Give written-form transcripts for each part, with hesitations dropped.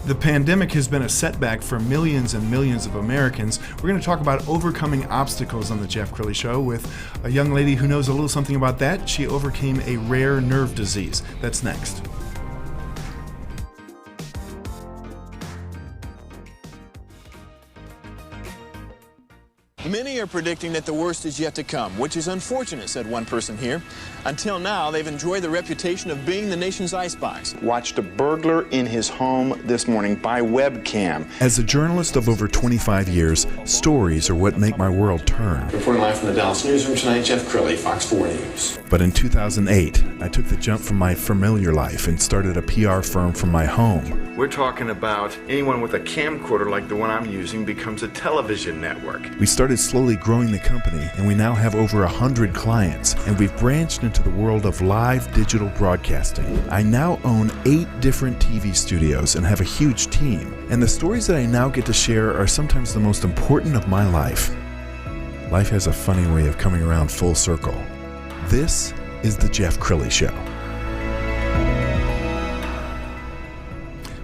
The pandemic has been a setback for millions and millions of Americans. We're going to talk about overcoming obstacles on the Jeff Crilley Show with a young lady who knows a little something about that. She overcame a rare nerve disease. That's next. Many are predicting that the worst is yet to come, which is unfortunate, said one person here. Until now, they've enjoyed the reputation of being the nation's icebox. Watched a burglar in his home this morning by webcam. As a journalist of over 25 years, stories are what make my world turn. Reporting live from the Dallas newsroom tonight, Jeff Crilley, Fox 4 News. But in 2008, I took the jump from my familiar life and started a PR firm from my home. We're talking about anyone with a camcorder like the one I'm using becomes a television network. We started slowly growing the company, and we now have over 100 clients, and we've branched into the world of live digital broadcasting. I now own 8 different TV studios and have a huge team, and the stories that I now get to share are sometimes the most important of my life. Life has a funny way of coming around full circle. This is the Jeff Crilley Show.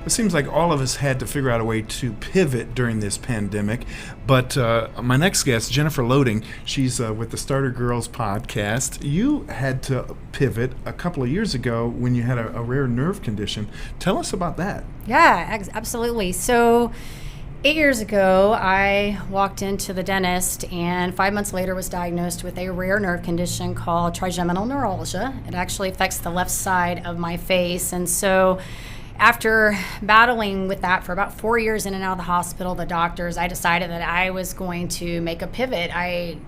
It seems like all of us had to figure out a way to pivot during this pandemic, but my next guest, Jennifer Loehding, she's with the Starter Girlz Podcast. You had to pivot a couple of years ago when you had a rare nerve condition. Tell us about that. Yeah, absolutely. So 8 years ago, I walked into the dentist and 5 months later was diagnosed with a rare nerve condition called trigeminal neuralgia. It actually affects the left side of my face, and so after battling with that for about 4 years in and out of the hospital, the doctors, I decided that I was going to make a pivot. I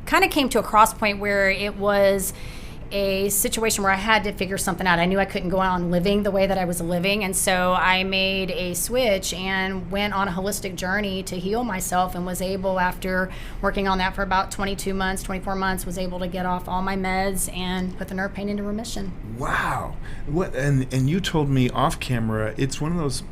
kind of came to a cross point where it was a situation where I had to figure something out. I knew I couldn't go on living the way that I was living, and so I made a switch and went on a holistic journey to heal myself, and was able, after working on that for about 22 months, 24 months, was able to get off all my meds and put the nerve pain into remission. Wow. What? And you told me off camera, it's one of those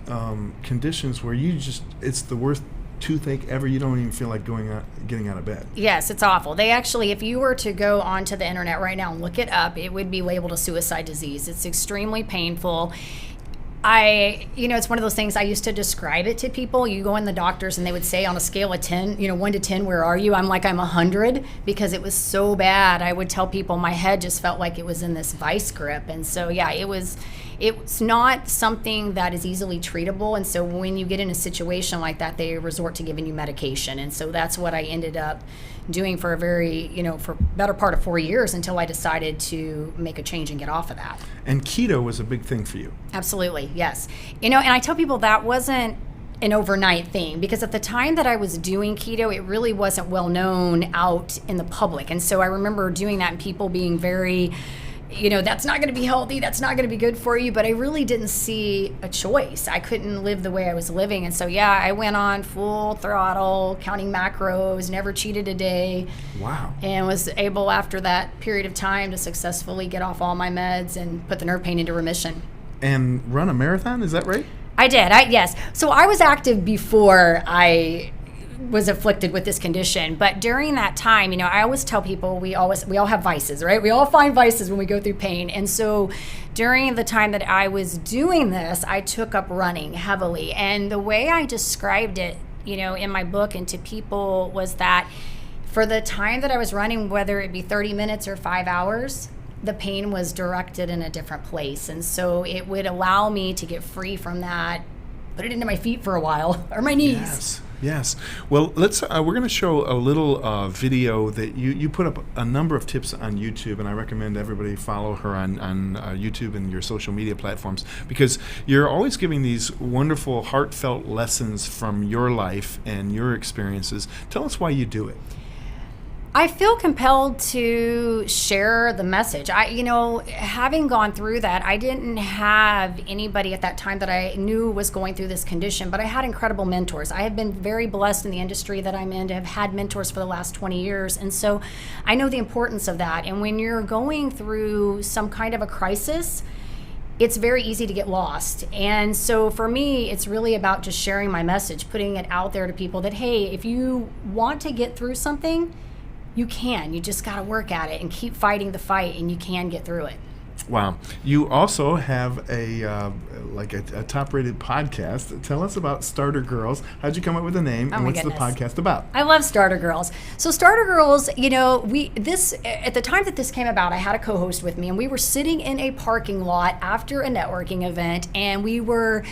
conditions where it's the worst toothache ever. You don't even feel like getting out of bed. Yes, it's awful. They actually, if you were to go onto the internet right now and look it up, it would be labeled a suicide disease. It's extremely painful. It's one of those things, I used to describe it to people. You go in the doctors and they would say on a scale of 10, 1 to 10, where are you? I'm 100, because it was so bad. I would tell people my head just felt like it was in this vice grip. And so, yeah, it's not something that is easily treatable. And so when you get in a situation like that, they resort to giving you medication. And so that's what I ended up doing for for better part of 4 years, until I decided to make a change and get off of that. And keto was a big thing for you. Absolutely, yes. And I tell people that wasn't an overnight thing, because at the time that I was doing keto, it really wasn't well known out in the public. And so I remember doing that and people being very, that's not going to be healthy, that's not going to be good for you, but I really didn't see a choice. I couldn't live the way I was living. And so, yeah, I went on full throttle, counting macros, never cheated a day. Wow. And was able, after that period of time, to successfully get off all my meds and put the nerve pain into remission. And run a marathon, is that right? I did, yes. So I was active before I was afflicted with this condition, but during that time, I always tell people we all have vices, right? We all find vices when we go through pain. And so during the time that I was doing this, I took up running heavily. And the way I described it, in my book and to people, was that for the time that I was running, whether it be 30 minutes or 5 hours, the pain was directed in a different place. And so it would allow me to get free from that, put it into my feet for a while, or my knees. Yes. Well, let's. We're going to show a little video that you put up a number of tips on YouTube, and I recommend everybody follow her on YouTube and your social media platforms, because you're always giving these wonderful, heartfelt lessons from your life and your experiences. Tell us why you do it. I feel compelled to share the message. Having gone through that, I didn't have anybody at that time that I knew was going through this condition, but I had incredible mentors. I have been very blessed in the industry that I'm in to have had mentors for the last 20 years. And so I know the importance of that. And when you're going through some kind of a crisis, it's very easy to get lost. And so for me, it's really about just sharing my message, putting it out there to people that, hey, if you want to get through something, you can. You just got to work at it and keep fighting the fight, and you can get through it. Wow. You also have a top-rated podcast. Tell us about Starter Girlz. How'd you come up with the name, and what's the podcast about? I love Starter Girlz. So Starter Girlz, at the time that this came about, I had a co-host with me, and we were sitting in a parking lot after a networking event, and we were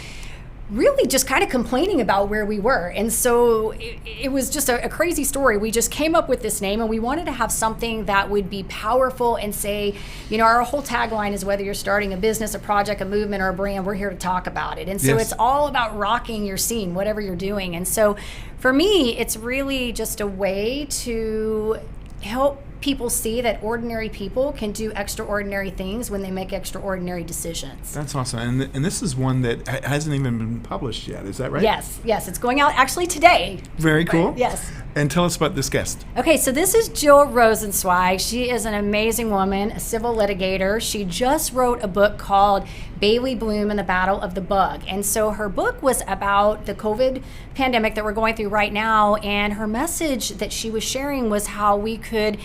really just kind of complaining about where we were. And so it was just a crazy story. We just came up with this name, and we wanted to have something that would be powerful and say, our whole tagline is, whether you're starting a business, a project, a movement, or a brand, we're here to talk about it. And so It's all about rocking your scene, whatever you're doing. And so for me, it's really just a way to help people see that ordinary people can do extraordinary things when they make extraordinary decisions. That's awesome. And this is one that hasn't even been published yet. Is that right? Yes. It's going out actually today. Very cool. Right. Yes. And tell us about this guest. Okay, so this is Jill Rosenzweig. She is an amazing woman, a civil litigator. She just wrote a book called Bailey Bloom and the Battle of the Bug. And so her book was about the COVID pandemic that we're going through right now. And her message that she was sharing was how we could,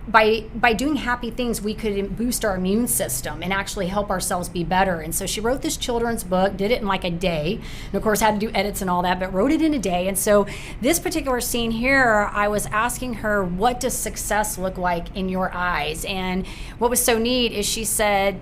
by doing happy things, we could boost our immune system and actually help ourselves be better. And so she wrote this children's book, did it in like a day, and of course had to do edits and all that, but wrote it in a day. And so this particular scene here, I was asking her, what does success look like in your eyes? And what was so neat is she said,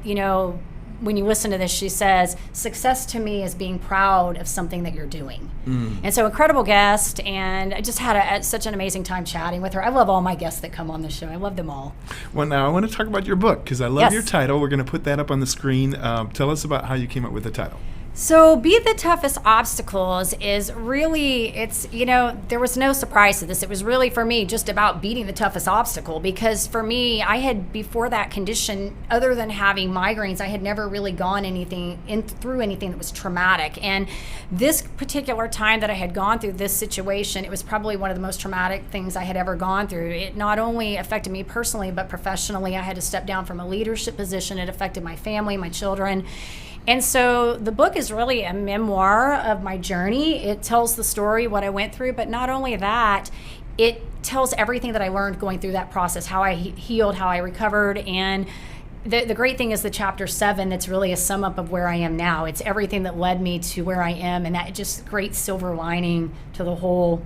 when you listen to this, she says, success to me is being proud of something that you're doing. And so incredible guest, and I just had such an amazing time chatting with her. I love all my guests that come on the show. I love them all. Well, now I want to talk about your book, because I love your title. We're going to put that up on the screen. Tell us about how you came up with the title. So Be the Toughest Obstacles is really, there was no surprise to this. It was really, for me, just about beating the toughest obstacle, because for me, I had, before that condition, other than having migraines, I had never really gone through anything that was traumatic. And this particular time that I had gone through this situation, it was probably one of the most traumatic things I had ever gone through. It not only affected me personally, but professionally. I had to step down from a leadership position. It affected my family, my children. And so the book is really a memoir of my journey. It tells the story, what I went through, but not only that, it tells everything that I learned going through that process, how I healed, how I recovered. And the great thing is the chapter 7, that's really a sum up of where I am now. It's everything that led me to where I am, and that just great silver lining to the whole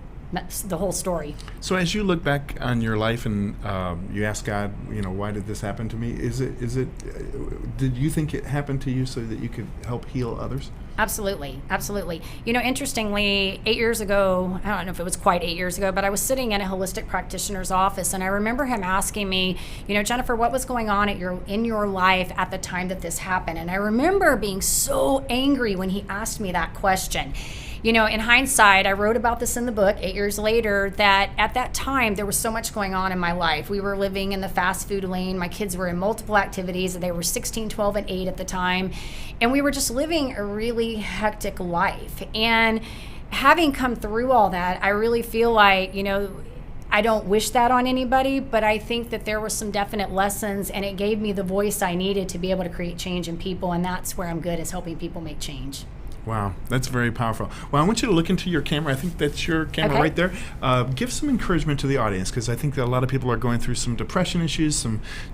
story. So as you look back on your life and you ask God, why did this happen to me? Did you think it happened to you so that you could help heal others? Absolutely. Interestingly, 8 years ago, I don't know if it was quite 8 years ago, but I was sitting in a holistic practitioner's office, and I remember him asking me, Jennifer, what was going on in your life at the time that this happened? And I remember being so angry when he asked me that question. In hindsight, I wrote about this in the book 8 years later, that at that time there was so much going on in my life. We were living in the fast food lane. My kids were in multiple activities. They were 16, 12, and 8 at the time. And we were just living a really hectic life. And having come through all that, I really feel like, I don't wish that on anybody, but I think that there were some definite lessons, and it gave me the voice I needed to be able to create change in people. And that's where I'm good, is helping people make change. Wow, that's very powerful. Well, I want you to look into your camera. I think that's your camera right there. Give some encouragement to the audience, because I think that a lot of people are going through some depression issues.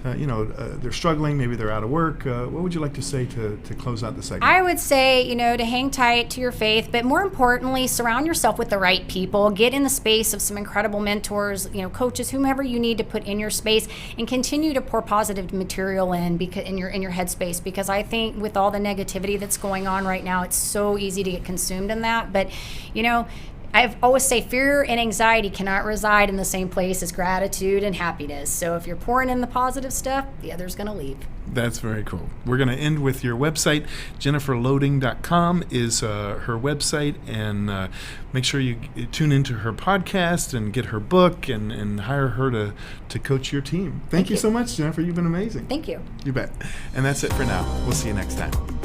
They're struggling. Maybe they're out of work. What would you like to say to close out the segment? I would say, to hang tight to your faith, but more importantly, surround yourself with the right people. Get in the space of some incredible mentors, coaches, whomever you need to put in your space, and continue to pour positive material in your headspace, because I think with all the negativity that's going on right now, it's so easy to get consumed in that. But I've always say fear and anxiety cannot reside in the same place as gratitude and happiness. So if you're pouring in the positive stuff, the other's going to leave. That's very cool. We're going to end with your website. JenniferLoehding.com is her website, and make sure you tune into her podcast and get her book and hire her to coach your team. Thank you so much, Jennifer. You've been amazing. Thank you. You bet. And that's it for now. We'll see you next time.